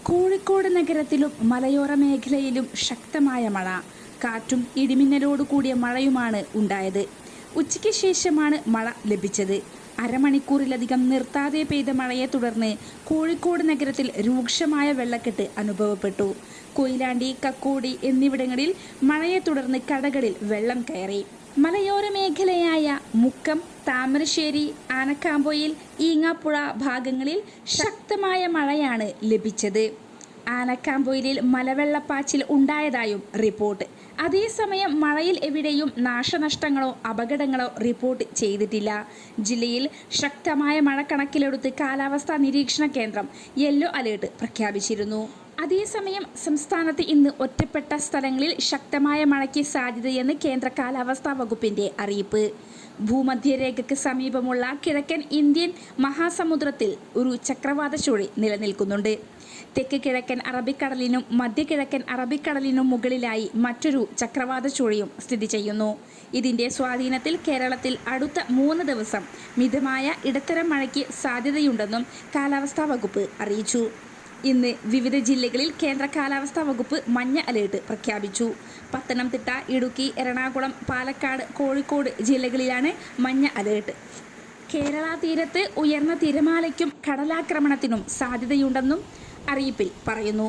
കോഴിക്കോട് നഗരത്തിലും മലയോര മേഖലയിലും ശക്തമായ മഴ, കാറ്റും ഇടിമിന്നലോട് കൂടിയ മഴയുമാണ് ഉണ്ടായത്. ഉച്ചയ്ക്ക് ശേഷമാണ് മഴ ലഭിച്ചത്. അരമണിക്കൂറിലധികം നിർത്താതെ പെയ്ത മഴയെ തുടർന്ന് കോഴിക്കോട് നഗരത്തിൽ രൂക്ഷമായ വെള്ളക്കെട്ട് അനുഭവപ്പെട്ടു. കൊയിലാണ്ടി, കക്കോടി എന്നിവിടങ്ങളിൽ മഴയെ തുടർന്ന് കടകളിൽ വെള്ളം കയറി. മലയോര മേഖലയായ മുക്കം, താമരശ്ശേരി, ആനക്കാംപൊയിൽ, ഈങ്ങാപ്പുഴ ഭാഗങ്ങളിൽ ശക്തമായ മഴയാണ് ലഭിച്ചത്. ആനക്കാംപൊയിലിൽ മലവെള്ളപ്പാച്ചിൽ ഉണ്ടായതായും റിപ്പോർട്ട്. അതേസമയം മഴയിൽ എവിടെയും നാശനഷ്ടങ്ങളോ അപകടങ്ങളോ റിപ്പോർട്ട് ചെയ്തിട്ടില്ല. ജില്ലയിൽ ശക്തമായ മഴ കണക്കിലെടുത്ത് കാലാവസ്ഥാ നിരീക്ഷണ കേന്ദ്രം യെല്ലോ അലേർട്ട് പ്രഖ്യാപിച്ചിരുന്നു. അതേസമയം സംസ്ഥാനത്ത് ഇന്ന് ഒറ്റപ്പെട്ട സ്ഥലങ്ങളിൽ ശക്തമായ മഴയ്ക്ക് സാധ്യതയെന്ന് കേന്ദ്ര കാലാവസ്ഥാ വകുപ്പിന്റെ അറിയിപ്പ്. ഭൂമധ്യരേഖയ്ക്ക് സമീപമുള്ള കിഴക്കൻ ഇന്ത്യൻ മഹാസമുദ്രത്തിൽ ഒരു ചക്രവാത ചുഴി നിലനിൽക്കുന്നുണ്ട്. തെക്ക് കിഴക്കൻ അറബിക്കടലിനും മധ്യകിഴക്കൻ അറബിക്കടലിനും മുകളിലായി മറ്റൊരു ചക്രവാത ചുഴിയും സ്ഥിതി ചെയ്യുന്നു. ഇതിന്റെ സ്വാധീനത്തിൽ കേരളത്തിൽ അടുത്ത 3 ദിവസം മിതമായ ഇടത്തരം മഴയ്ക്ക് സാധ്യതയുണ്ടെന്നും കാലാവസ്ഥാ വകുപ്പ് അറിയിച്ചു. ഇന്ന് വിവിധ ജില്ലകളിൽ കേന്ദ്ര കാലാവസ്ഥാ വകുപ്പ് മഞ്ഞ അലേർട്ട് പ്രഖ്യാപിച്ചു. പത്തനംതിട്ട, ഇടുക്കി, എറണാകുളം, പാലക്കാട്, കോഴിക്കോട് ജില്ലകളിലാണ് മഞ്ഞ അലേർട്ട്. കേരള തീരത്ത് ഉയർന്ന തിരമാലയ്ക്കും കടലാക്രമണത്തിനും സാധ്യതയുണ്ടെന്നും അറിയിപ്പിൽ പറയുന്നു.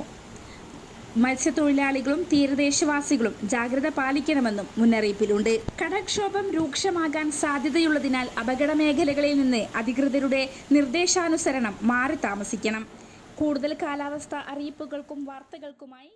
മത്സ്യത്തൊഴിലാളികളും തീരദേശവാസികളും ജാഗ്രത പാലിക്കണമെന്നും മുന്നറിയിപ്പിലുണ്ട്. കടൽക്ഷോഭം രൂക്ഷമാകാൻ സാധ്യതയുള്ളതിനാൽ അപകട മേഖലകളിൽ നിന്ന് അധികൃതരുടെ നിർദ്ദേശാനുസരണം മാറി താമസിക്കണം. കൂടുതൽ കാലാവസ്ഥാ അറിയിപ്പുകൾക്കും വാർത്തകൾക്കുമായി